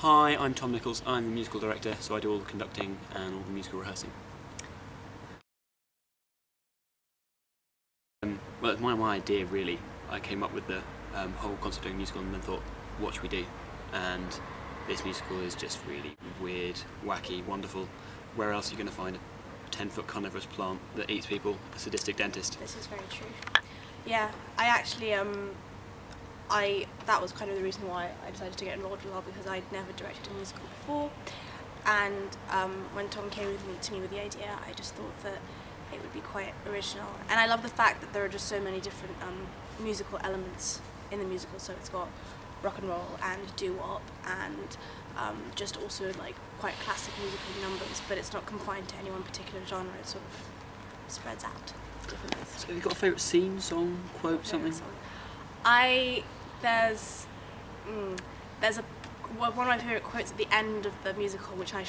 Hi, I'm Tom Nichols. I'm the musical director, so I do all the conducting and all the musical rehearsing. Well, it's my idea, really. I came up with the whole concept of a musical and then thought, what should we do? And this musical is just really weird, wacky, wonderful. Where else are you going to find a 10-foot carnivorous plant that eats people, a sadistic dentist? This is very true. Yeah, I actually, that was kind of the reason why I decided to get involved as well, because I'd never directed a musical before. And when Tom came to me with the idea, I just thought that it would be quite original. And I love the fact that there are just so many different musical elements in the musical. So it's got rock and roll and doo-wop and just also like quite classic musical numbers, but it's not confined to any one particular genre. It sort of spreads out differently. So have you got a favourite scene, song, quote, something? There's one of my favourite quotes at the end of the musical, which I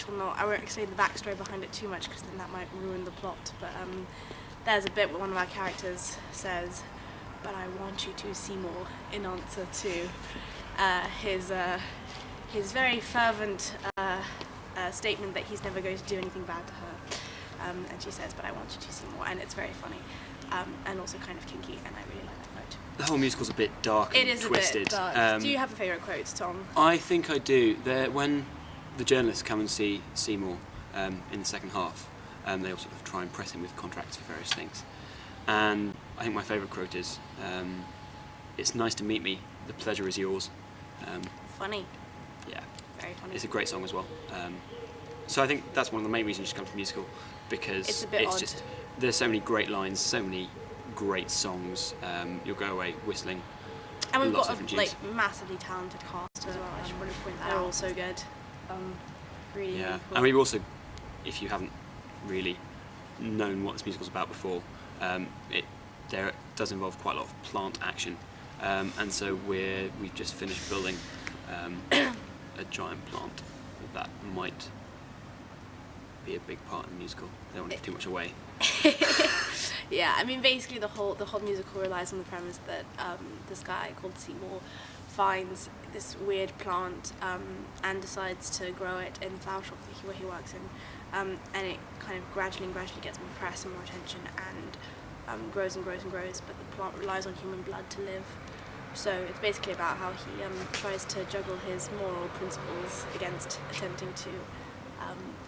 won't explain the backstory behind it too much because then that might ruin the plot, but there's a bit where one of our characters says, "But I want you to see more," in answer to his very fervent statement that he's never going to do anything bad to her. And she says, "But I want you to see more," and it's very funny and also kind of kinky, and I really like that quote. The whole musical's a bit dark and twisted. It is a bit dark. Do you have a favourite quote, Tom? I think I do. When the journalists come and see Seymour in the second half, they all sort of try and press him with contracts for various things. And I think my favourite quote is, "It's nice to meet me, the pleasure is yours." Funny. Yeah. Very funny. It's a great song as well. So I think that's one of the main reasons you should come to the musical, because it's a bit odd. Just, there's so many great lines, so many great songs. You'll go away whistling. And we've lots got of a massively talented cast as well. I should want to point that out. They're all so good. Really. Yeah, really cool. and we've also, if you haven't really known what this musical's about before, there does involve quite a lot of plant action, and so we've just finished building a giant plant that might be a big part of the musical. I don't want to give too much away. Yeah, I mean basically the whole musical relies on the premise that this guy called Seymour finds this weird plant and decides to grow it in the flower shop where he works in, and it kind of gradually gets more press and more attention and grows and grows and grows, but the plant relies on human blood to live. So it's basically about how he tries to juggle his moral principles against attempting to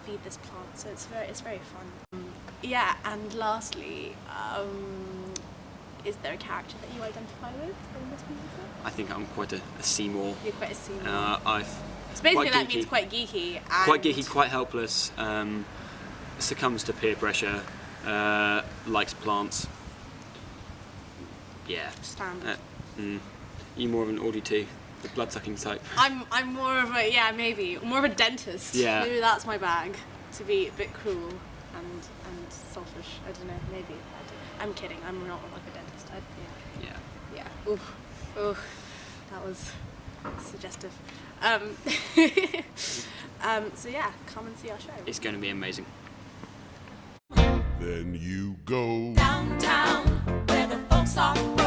feed this plant. So it's very fun. Yeah, and lastly, is there a character that you identify with in this musical? I think I'm quite a Seymour. You're quite a Seymour. So basically that means quite geeky. Quite geeky, quite helpless, succumbs to peer pressure, likes plants. Yeah. Standard. You more of an Audie too, the blood-sucking type. I'm more of a dentist. Yeah. Maybe that's my bag, to be a bit cruel and selfish. I don't know. Maybe. I'm kidding. I'm not like a dentist. Yeah. Oof. That was suggestive. So yeah, come and see our show. It's going to be amazing. Then you go downtown where the folks are.